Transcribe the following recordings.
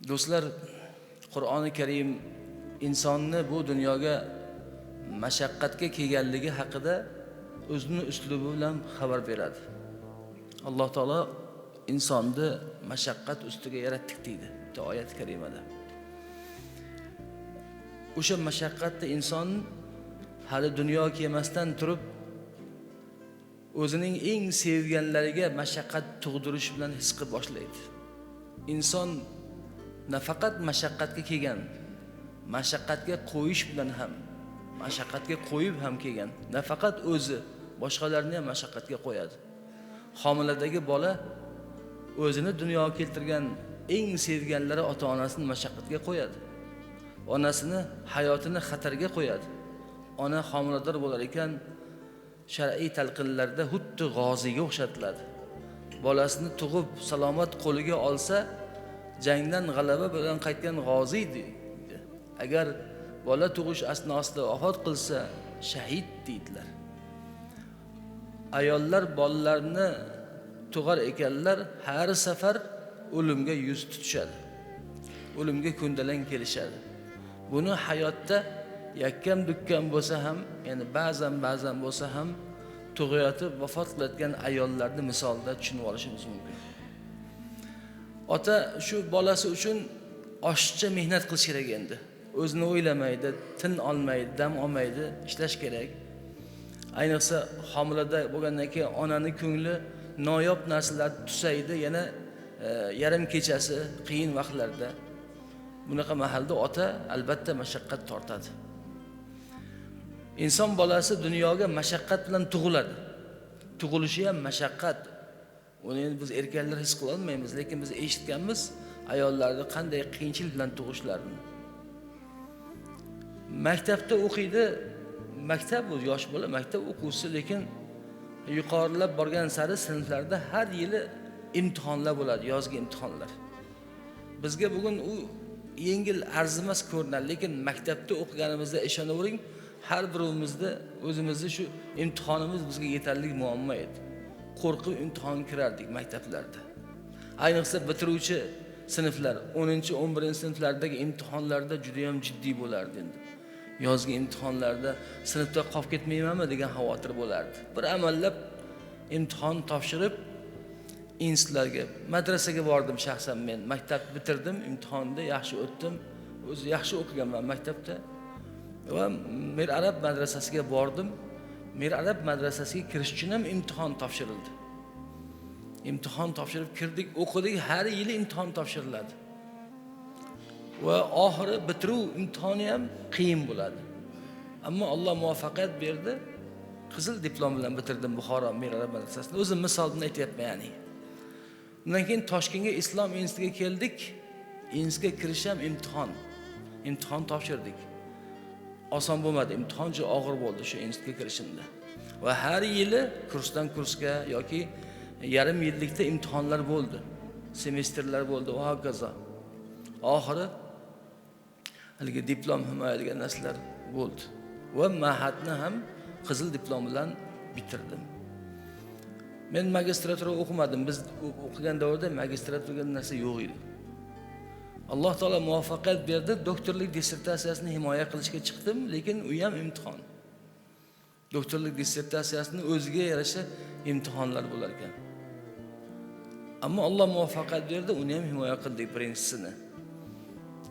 Do'stlar, Qur'oni Karim insonni bu dunyoga mashaqqatga kelganligi haqida o'zining uslubi bilan xabar beradi. Alloh taolo insonni mashaqqat ustiga yaratdik deydi bitta oyat karimada. O'sha mashaqqatda inson hali dunyo kelmasdan turib o'zining eng sevganlariga mashaqqat tug'dirish bilan his qilib boshlaydi. Inson nafaqat mashaqqatga kelgan, mashaqqatga qo'yish bilan ham, mashaqqatga qo'yib ham kelgan. Nafaqat o'zi, boshqalarni ham mashaqqatga qo'yadi. Homiladagi bola o'zini dunyoga keltirgan eng sevganlari ota-onasini mashaqqatga qo'yadi. Onasini hayotini xatarga qo'yadi. Ona homilador bo'lar ekan, shar'iy talqinlarda xuddi g'oziga o'xshatiladi. Bolasini tug'ib salomat qo'liga olsa, jangdan g'alaba bilan qaytgan g'ozi deydi. Agar bola tug'ish asnosida vafot qilsa, shahid deydilar. Ayollar bolalarni tug'ar ekanlar, har safar o'limga yuz tutishadi. O'limga ko'ndalang kelishadi. Buni hayotda yakkam-dukkan bo'lsa ham, ya'ni ba'zan bo'lsa ham tug'ayotib vafot qilayotgan ayollarni misolida tushunib olishimiz mumkin. Ota shu bolasi uchun oshiqcha mehnat qilish kerak endi. O'zini o'ylamaydi, tin olmaydi, dam olmaydi, ishlash kerak. Ayniqsa homilada bo'lgandan keyin onaning ko'ngli noyob narsalar tusaydi, yana yarim kechasi qiyin vaqtlarda. Bunaqa mahalda ota albatta mashaqqat tortadi. Inson bolasi dunyoga mashaqqat bilan tug'iladi. Tug'ilishi ham mashaqqat. Uni biz erkaklar his qila olmaymiz, lekin biz eshitganmiz ayollarni qanday qiyinchilik bilan tug'ishlarini. Maktabda o'qiydi, maktab bu yosh bola, maktab o'quvchisi, lekin yuqorilab borgan sari sinflarda har yili imtihonlar bo'ladi, yozgi imtihonlar. Bizga bugun u yengil arzimas ko'rinadi, lekin maktabda o'qiganimizda ishonavering, har birimizni o'zimizni shu imtihonimiz bizga yetarli muammo edi. Qo'rqib imtihon kirardik maktablarda. Ayniqsa bitiruvchi sinflar, 10-11 sinflardagi imtihonlarda juda ham jiddiy bo'lardi endi. Yozgi imtihonlarda sinfda qolib ketmaymanmi degan xavotir bo'lardi. Bir amallab imtihon topshirib institutlarga, madrasaga bordim shaxsan men. Maktab bitirdim, imtihonda yaxshi o'tdim. O'zi yaxshi o'qiganman maktabda. Va Mir Arab madrasasiga bordim. Mir Arab madrasasiga kirish uchun ham imtihon topshirildi. Imtihon topshirib kirdik, o'qidik, har yili imtihon topshiriladi. Va oxiri bitiruv imtihoni ham qiyin bo'ladi. Ammo Alloh muvaffaqiyat berdi. Qizil diplom bilan bitirdim Buxoro Mir Arab madrasasini. O'zim misoldan aytyapman ya'ni. Undan keyin Toshkentga Islom institutiga keldik. Institutga kirish ham imtihon. Imtihon topshirdik. Oson bo'lmadi, imtihon juda og'ir bo'ldi shu institutga kirishimda. Va har yili kursdan kursga yoki yarim yillikda imtihonlar bo'ldi. Semestrlar bo'ldi va hokazo. Oxiri haligi diplom himoyalangan narsalar bo'ldi. Va ma'hadni ham qizil diplom bilan bitirdim. Men magistratura o'qimadim. Biz o'qigan davrda magistratura degan narsa yo'q edi. Alloh taolo muvaffaqiyat berdi, doktorlik dissertatsiyasini himoya qilishga chiqdim, lekin u ham imtihon. Doktorlik dissertatsiyasini o'ziga yarasha imtihonlar bo'lar ekan. Ammo Alloh muvaffaqiyat berdi, uni ham himoya qildik birinchisini.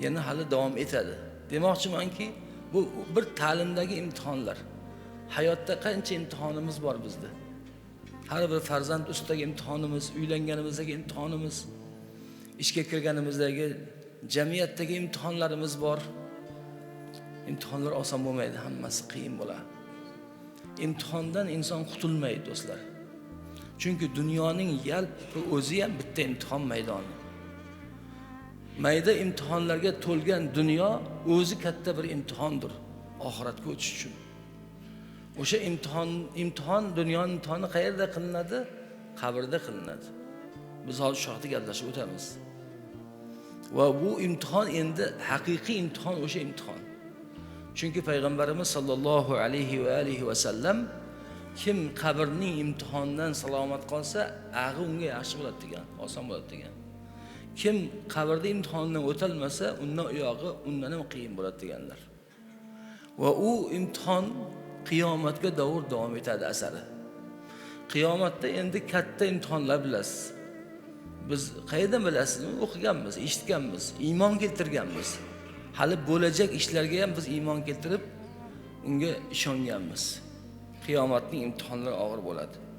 Yana hali davom etadi. Demoqchimanki, bu bir ta'limdagi imtihonlar. Hayotda qancha imtihonimiz bor bizda. Har bir farzand ustidagi imtihonimiz, uylanganimizdagi imtihonimiz, ishga kirganimizdagi jamiyatdagi imtihonlarimiz bor. Imtihonlar oson bo'lmaydi, hammasi qiyin bo'ladi. Imtihondan inson qutulmaydi, do'stlar. Chunki dunyoning yalpi o'zi ham bitta imtihon maydoni. Mayda imtihonlarga to'lgan dunyo o'zi katta bir imtihondir oxiratga o'tish uchun. O'sha imtihon dunyoning imtihoni qayerda qilinadi? Qabrda qilinadi. Biz hozir shu haqida gaplashib o'tamiz. Va bu imtihon endi haqiqiy imtihon o'sha imtihon. Chunki payg'ambarimiz sollallohu alayhi va sallam kim qabrning imtihonidan salomat qolsa, ag'i unga yaxshi bo'ladi degan, oson bo'ladi degan. Kim qabrda imtihondan o'tolmasa, undan uyog'i undan ham qiyin bo'ladi deganlar. Va u imtihon qiyomatga davr davom etadi asari. Qiyomatda endi katta imtihonlar bilasiz. Biz qayerdan bilasizmi? O'qiganmiz, eshitganmiz, iymon keltirganmiz. Hali bo'lajak ishlarga ham biz iymon keltirib, unga ishonganmiz. Qiyomatning imtihonlari og'ir bo'ladi.